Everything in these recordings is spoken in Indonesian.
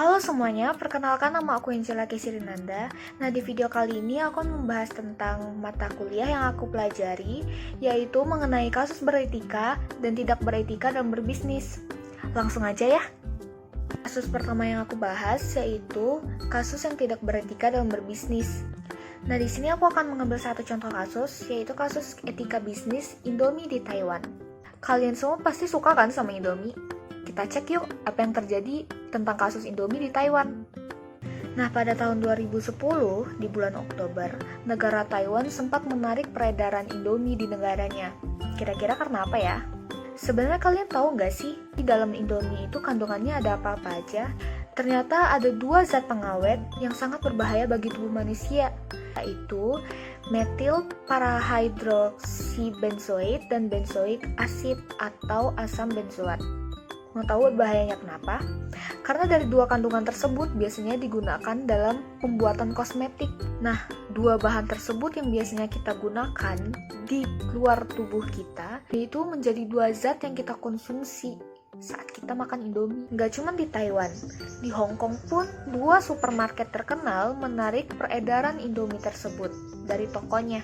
Halo semuanya, perkenalkan nama aku Angela Kesirinanda. Nah, di video kali ini aku akan membahas tentang mata kuliah yang aku pelajari, yaitu mengenai kasus beretika dan tidak beretika dalam berbisnis. Langsung aja ya. Kasus pertama yang aku bahas yaitu kasus yang tidak beretika dalam berbisnis. Nah, di sini aku akan mengambil satu contoh kasus, yaitu kasus etika bisnis Indomie di Taiwan. Kalian semua pasti suka kan sama Indomie? Kita cek yuk apa yang terjadi tentang kasus Indomie di Taiwan. Nah, pada tahun 2010, di bulan Oktober, negara Taiwan sempat menarik peredaran Indomie di negaranya. Kira-kira karena apa ya? Sebenarnya kalian tahu nggak sih, di dalam Indomie itu kandungannya ada apa-apa aja? Ternyata ada 2 zat pengawet yang sangat berbahaya bagi tubuh manusia, yaitu metil parahydroxybenzoate dan benzoic acid atau asam benzoat. Mau tahu bahayanya kenapa? Karena dari 2 kandungan tersebut biasanya digunakan dalam pembuatan kosmetik. Nah, 2 bahan tersebut yang biasanya kita gunakan di luar tubuh kita, itu menjadi 2 zat yang kita konsumsi saat kita makan Indomie. Nggak cuma di Taiwan, di Hong Kong pun 2 supermarket terkenal menarik peredaran Indomie tersebut dari tokonya.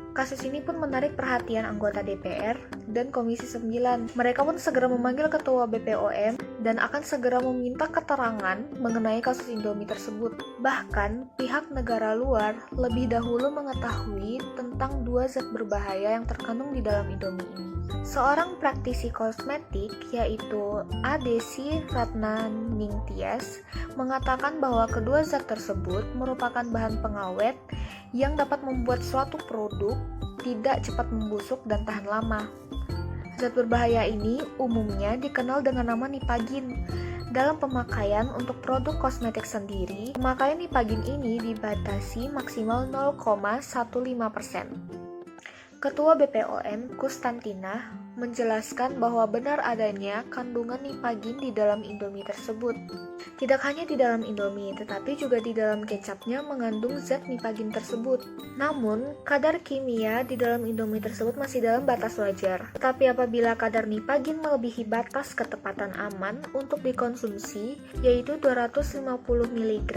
Kasus ini pun menarik perhatian anggota DPR dan Komisi 9. Mereka pun segera memanggil Ketua BPOM dan akan segera meminta keterangan mengenai kasus Indomie tersebut. Bahkan, pihak negara luar lebih dahulu mengetahui tentang 2 zat berbahaya yang terkandung di dalam Indomie ini. Seorang praktisi kosmetik, yaitu Adesi Ratnaningtyas, mengatakan bahwa kedua zat tersebut merupakan bahan pengawet yang dapat membuat suatu produk tidak cepat membusuk dan tahan lama. Zat berbahaya ini umumnya dikenal dengan nama Nipagin. Dalam pemakaian untuk produk kosmetik sendiri, pemakaian Nipagin ini dibatasi maksimal 0,15%. Ketua BPOM, Kustantina, menjelaskan bahwa benar adanya kandungan Nipagin di dalam Indomie tersebut. Tidak hanya di dalam Indomie, tetapi juga di dalam kecapnya mengandung zat Nipagin tersebut. Namun, kadar kimia di dalam Indomie tersebut masih dalam batas wajar. Tetapi apabila kadar Nipagin melebihi batas ketepatan aman untuk dikonsumsi, yaitu 250 mg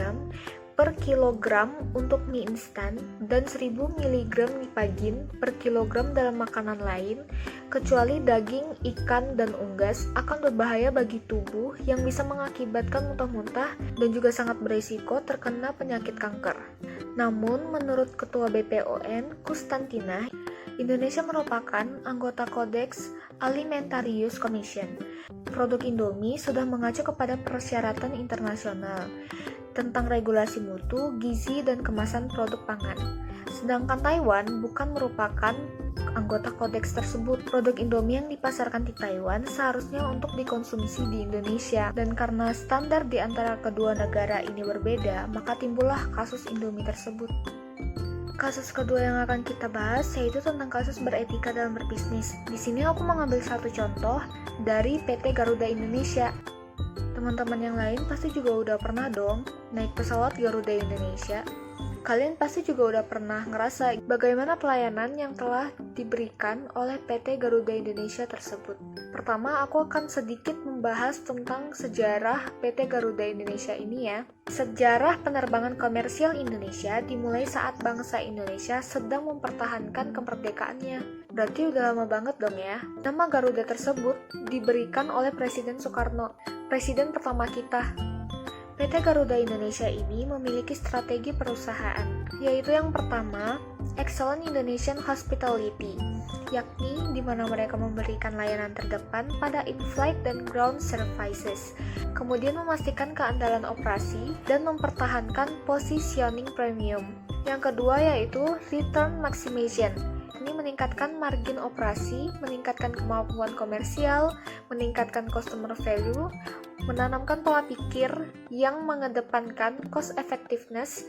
per kilogram untuk mie instan dan 1000 mg Nipagin per kilogram dalam makanan lain, kecuali daging, ikan, dan unggas, akan berbahaya bagi tubuh yang bisa mengakibatkan muntah-muntah dan juga sangat berisiko terkena penyakit kanker. Namun, menurut Ketua BPOM, Kustantina, Indonesia merupakan anggota Codex Alimentarius Commission. Produk Indomie sudah mengacu kepada persyaratan internasional tentang regulasi mutu, gizi, dan kemasan produk pangan. Sedangkan Taiwan bukan merupakan anggota kodeks tersebut. Produk Indomie yang dipasarkan di Taiwan seharusnya untuk dikonsumsi di Indonesia. Dan karena standar di antara kedua negara ini berbeda, maka timbullah kasus Indomie tersebut. Kasus kedua yang akan kita bahas yaitu tentang kasus beretika dalam berbisnis. Di sini aku mengambil satu contoh dari PT Garuda Indonesia. Teman-teman yang lain pasti juga udah pernah dong naik pesawat Garuda Indonesia. Kalian pasti juga udah pernah ngerasa bagaimana pelayanan yang telah diberikan oleh PT Garuda Indonesia tersebut. Pertama, aku akan sedikit membahas tentang sejarah PT Garuda Indonesia ini ya. Sejarah penerbangan komersial Indonesia dimulai saat bangsa Indonesia sedang mempertahankan kemerdekaannya. Berarti udah lama banget dong ya. Nama Garuda tersebut diberikan oleh Presiden Soekarno, presiden pertama kita. PT Garuda Indonesia ini memiliki strategi perusahaan, yaitu yang pertama, Excellent Indonesian Hospitality, yakni di mana mereka memberikan layanan terdepan pada in-flight dan ground services, kemudian memastikan keandalan operasi dan mempertahankan positioning premium. Yang kedua yaitu Return Maximization, ini meningkatkan margin operasi, meningkatkan kemampuan komersial, meningkatkan customer value, menanamkan pola pikir yang mengedepankan cost effectiveness,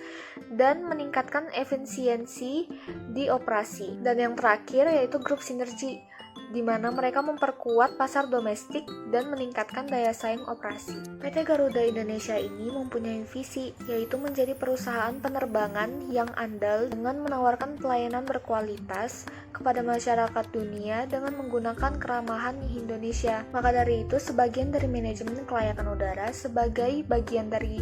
dan meningkatkan efisiensi di operasi. Dan yang terakhir yaitu group synergy, di mana mereka memperkuat pasar domestik dan meningkatkan daya saing operasi. PT Garuda Indonesia ini mempunyai visi, yaitu menjadi perusahaan penerbangan yang andal dengan menawarkan pelayanan berkualitas kepada masyarakat dunia dengan menggunakan keramahan Indonesia. Maka dari itu, sebagian dari manajemen kelayakan udara sebagai bagian dari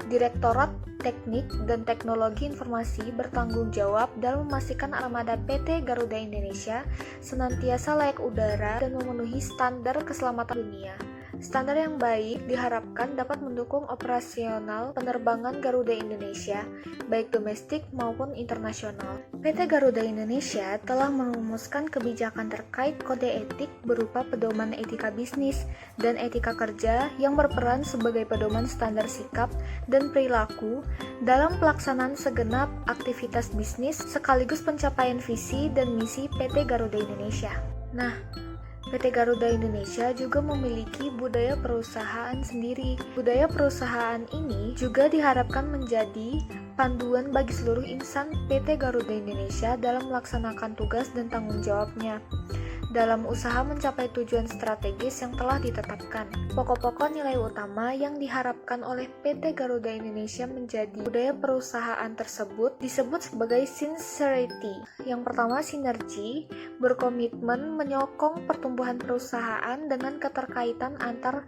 Direktorat Teknik dan Teknologi Informasi bertanggung jawab dalam memastikan armada PT Garuda Indonesia senantiasa layak udara dan memenuhi standar keselamatan dunia. Standar yang baik diharapkan dapat mendukung operasional penerbangan Garuda Indonesia, baik domestik maupun internasional. PT Garuda Indonesia telah merumuskan kebijakan terkait kode etik berupa pedoman etika bisnis dan etika kerja yang berperan sebagai pedoman standar sikap dan perilaku dalam pelaksanaan segenap aktivitas bisnis sekaligus pencapaian visi dan misi PT Garuda Indonesia. Nah, PT Garuda Indonesia juga memiliki budaya perusahaan sendiri. Budaya perusahaan ini juga diharapkan menjadi panduan bagi seluruh insan PT Garuda Indonesia dalam melaksanakan tugas dan tanggung jawabnya dalam usaha mencapai tujuan strategis yang telah ditetapkan. Pokok-pokok nilai utama yang diharapkan oleh PT Garuda Indonesia menjadi budaya perusahaan tersebut disebut sebagai sincerity. Yang pertama, sinergi, berkomitmen menyokong pertumbuhan perusahaan dengan keterkaitan antar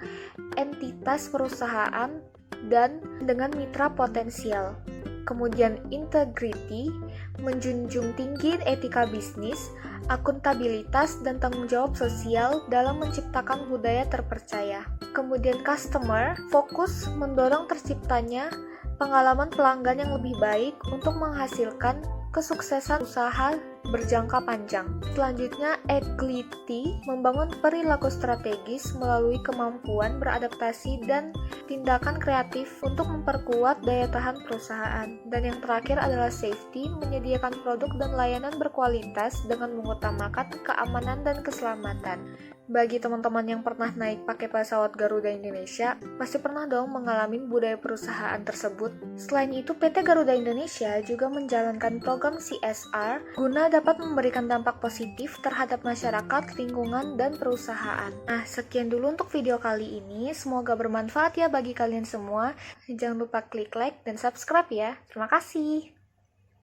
entitas perusahaan dan dengan mitra potensial. Kemudian integrity, menjunjung tinggi etika bisnis, akuntabilitas, dan tanggung jawab sosial dalam menciptakan budaya terpercaya. Kemudian customer, fokus mendorong terciptanya pengalaman pelanggan yang lebih baik untuk menghasilkan kesuksesan usaha berjangka panjang. Selanjutnya, agility, membangun perilaku strategis melalui kemampuan beradaptasi dan tindakan kreatif untuk memperkuat daya tahan perusahaan. Dan yang terakhir adalah safety, menyediakan produk dan layanan berkualitas dengan mengutamakan keamanan dan keselamatan. Bagi teman-teman yang pernah naik pakai pesawat Garuda Indonesia, pasti pernah dong mengalami budaya perusahaan tersebut. Selain itu, PT Garuda Indonesia juga menjalankan program CSR guna dapat memberikan dampak positif terhadap masyarakat, lingkungan, dan perusahaan. Nah, sekian dulu untuk video kali ini. Semoga bermanfaat ya bagi kalian semua. Jangan lupa klik like dan subscribe ya. Terima kasih.